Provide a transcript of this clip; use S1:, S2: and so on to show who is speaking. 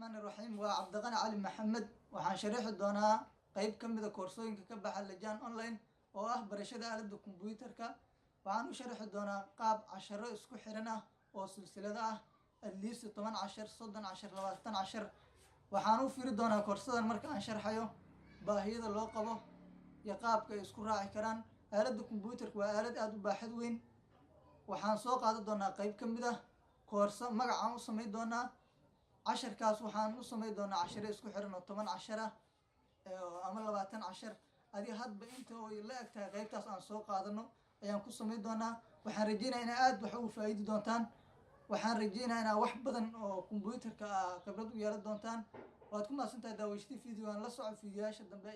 S1: الرحمن الرحيم وعبد الغني علي محمد waxaan sharixi doonaa qayb ka mid ah koorsooyinka ka baxa lajaan online oo ah barashada aaladda kombuyuutarka. waxaan u sharixi doonaa qaab casharo isku xiran ah oo silsilado ah at least 10 cashar 30 cashar 20 cashar. waxaan u firi doonaa koorsadan marka aan sharxayo baahiyada loo qabo iyo qaabka ay isku raaci karaan. aaladda kombuyuutarka waa aalad aad u baaxad weyn. waxaan soo qaadan doonaa qayb ka mid ah koorso magacaan u samayn doonaa casharkaas. waxaan u samayn doonaa casharo isku xiran oo 10 cashar ah ama 20 cashar adiga hadba inta oo la eg tahay qaybtaas aan soo qaadano ayaan ku samayn doonaa. waxaan rajeynayaa inaad aad wax ugu faa'iidi doontaan. waxaan rajeynayaa inaad wax badan oo kombuyuutarka khibrad u yeelan doontaan. waad ku mahadsantahay daawashadii fiidiyowan la soco fiidiyoyaasha dambe.